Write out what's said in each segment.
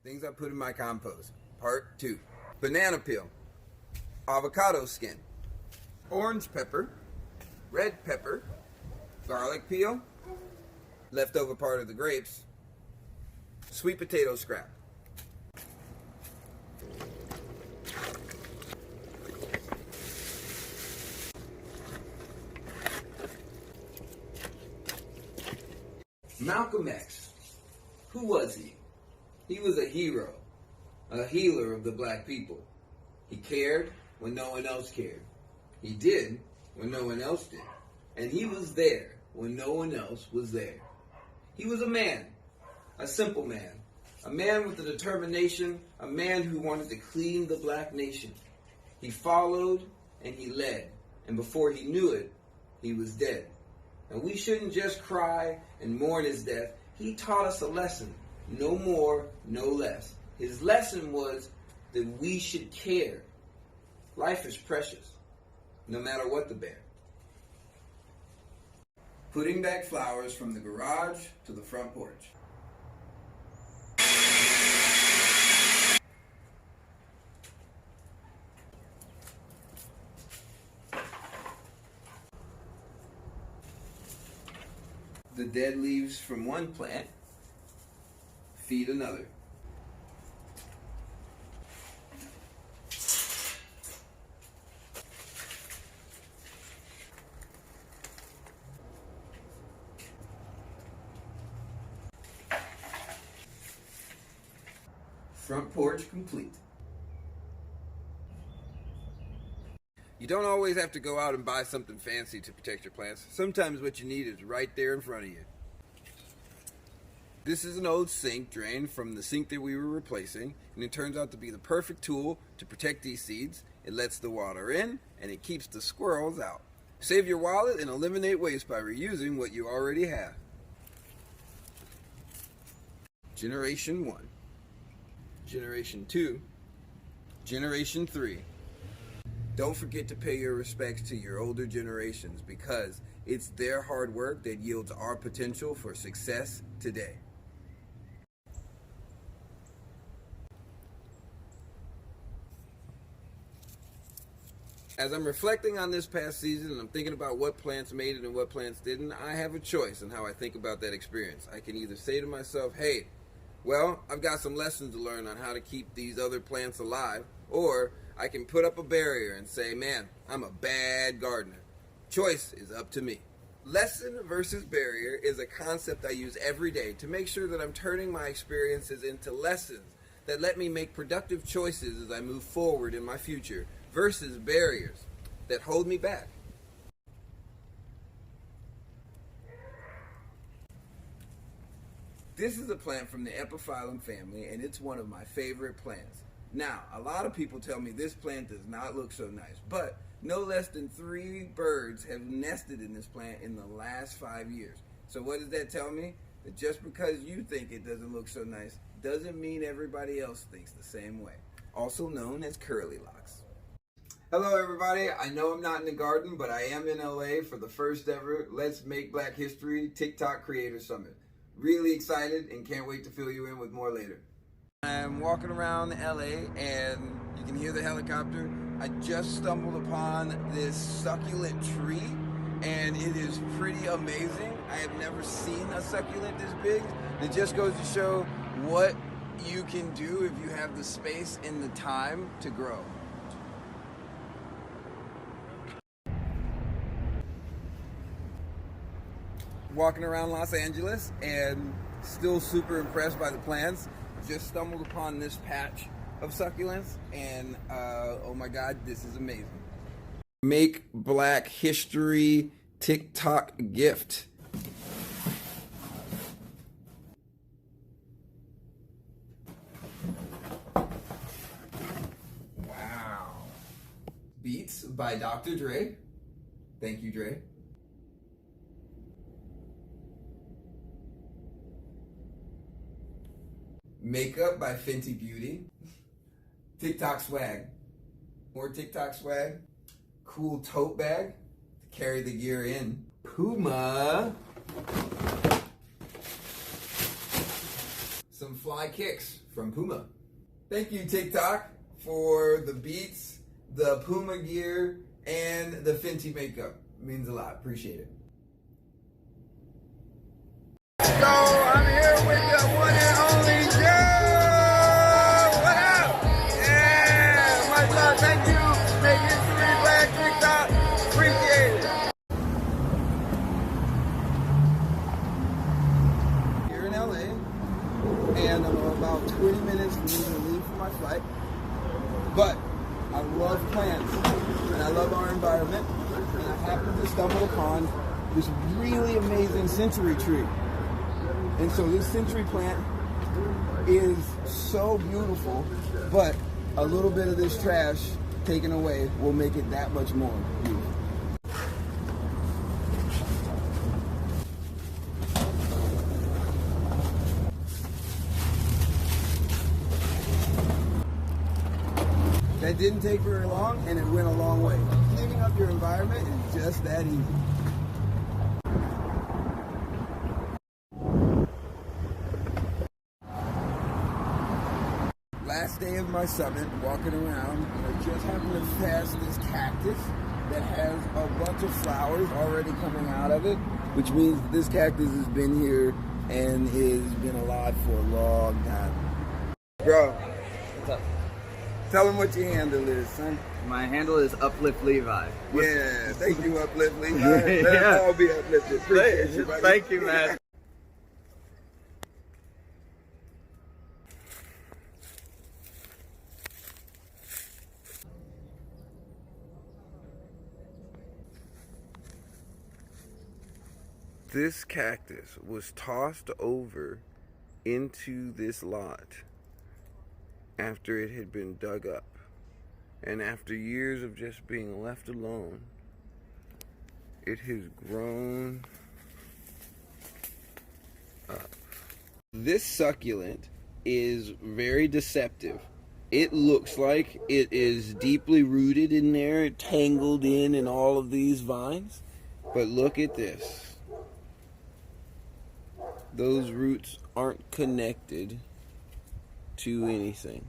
Things I put in my compost. Part 2. Banana peel, avocado skin, orange pepper, red pepper, garlic peel, leftover part of the grapes, sweet potato scrap. Malcolm X. Who was he? He was a hero, a healer of the black people. He cared when no one else cared. He did when no one else did. And he was there when no one else was there. He was a man, a simple man, a man with a determination, a man who wanted to clean the black nation. He followed and he led, and before he knew it, he was dead. And we shouldn't just cry and mourn his death. He taught us a lesson, no more, no less. His lesson was that we should care. Life is precious, no matter what the bear. Putting back flowers from the garage to the front porch. The dead leaves from one plant feed another. Front porch complete. You don't always have to go out and buy something fancy to protect your plants. Sometimes what you need is right there in front of you. This is an old sink drain from the sink that we were replacing, and it turns out to be the perfect tool to protect these seeds. It lets the water in, and it keeps the squirrels out. Save your wallet and eliminate waste by reusing what you already have. Generation 1. Generation 2. Generation 3. Don't forget to pay your respects to your older generations, because it's their hard work that yields our potential for success today. As I'm reflecting on this past season and I'm thinking about what plants made it and what plants didn't, I have a choice in how I think about that experience. I can either say to myself, hey, well, I've got some lessons to learn on how to keep these other plants alive, or I can put up a barrier and say, man, I'm a bad gardener. Choice is up to me. Lesson versus barrier is a concept I use every day to make sure that I'm turning my experiences into lessons that let me make productive choices as I move forward in my future, versus barriers that hold me back. This is a plant from the Epiphyllum family, and it's one of my favorite plants. Now, a lot of people tell me this plant does not look so nice, but no less than 3 birds have nested in this plant in the last 5 years. So what does that tell me? That just because you think it doesn't look so nice doesn't mean everybody else thinks the same way. Also known as curly locks. Hello everybody, I know I'm not in the garden, but I am in LA for the first ever Let's Make Black History TikTok Creator Summit. Really excited and can't wait to fill you in with more later. I'm walking around LA and you can hear the helicopter. I just stumbled upon this succulent tree and it is pretty amazing. I have never seen a succulent this big. It just goes to show what you can do if you have the space and the time to grow. Walking around Los Angeles and still super impressed by the plants. Just stumbled upon this patch of succulents and oh my god, this is amazing. Make Black History TikTok gift. Wow. Beats by Dr. Dre. Thank you, Dre. Makeup by Fenty Beauty. TikTok swag. More TikTok swag. Cool tote bag to carry the gear in. Puma. Some fly fly kicks from Puma. Thank you, TikTok, for the beats, the Puma gear, and the Fenty makeup. It means a lot. Appreciate it. So I'm here with the one and only Joe. What up? Yeah, much love. Thank you. Make history, Black TikTok. Appreciate it. Here in LA, and I'm about 20 minutes from me to leave for my flight. But I love plants, and I love our environment, and I happened to stumble upon this really amazing century tree. And so this century plant is so beautiful, but a little bit of this trash taken away will make it that much more beautiful. That didn't take very long, and it went a long way. Cleaning up your environment is just that easy. Last day of my summit, walking around, and I just happened to pass this cactus that has a bunch of flowers already coming out of it, which means this cactus has been here and has been alive for a long time. Bro, What's up? tell them what your handle is, son. My handle is Uplift Levi. Yeah, thank you, Uplift Levi. Yeah. Let us all be uplifted. Appreciate you, buddy. Thank you, man. This cactus was tossed over into this lot after it had been dug up. And after years of just being left alone, it has grown up. This succulent is very deceptive. It looks like it is deeply rooted in there, tangled in all of these vines. But look at this. Those roots aren't connected to anything.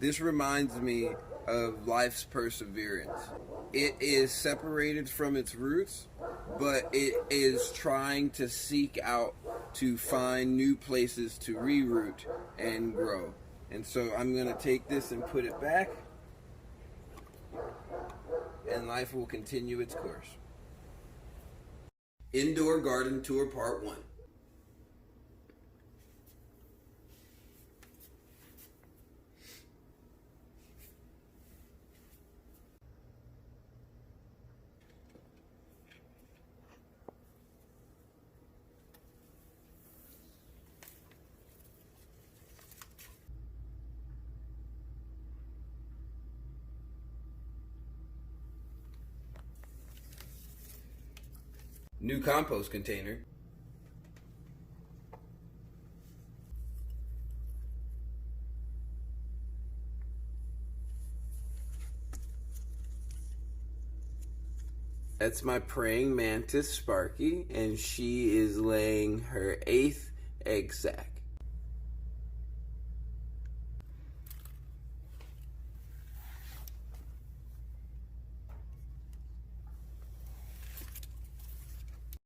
This reminds me of life's perseverance. It is separated from its roots, but it is trying to seek out to find new places to reroot and grow. And so I'm going to take this and put it back, and life will continue its course. Indoor Garden Tour Part 1. New compost container. That's my praying mantis, Sparky, and she is laying her 8th egg sac.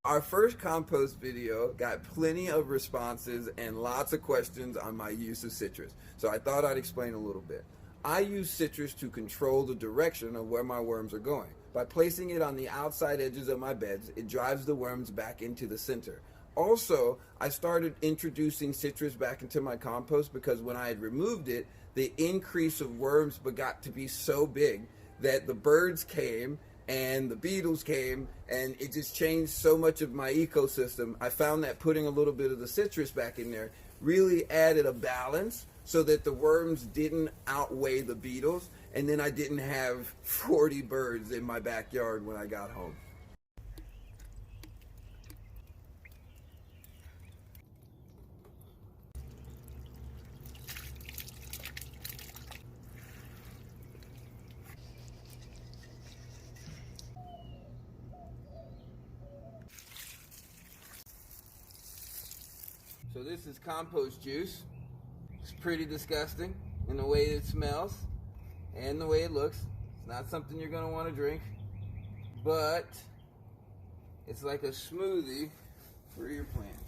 Our first compost video got plenty of responses and lots of questions on my use of citrus, so I thought I'd explain a little bit. I use citrus to control the direction of where my worms are going. By placing it on the outside edges of my beds, it drives the worms back into the center. Also, I started introducing citrus back into my compost because when I had removed it, the increase of worms got to be so big that the birds came and the beetles came, and it just changed so much of my ecosystem. I found that putting a little bit of the citrus back in there really added a balance so that the worms didn't outweigh the beetles, and then I didn't have 40 birds in my backyard when I got home. So this is compost juice. It's pretty disgusting in the way it smells and the way it looks. It's not something you're going to want to drink, but it's like a smoothie for your plant.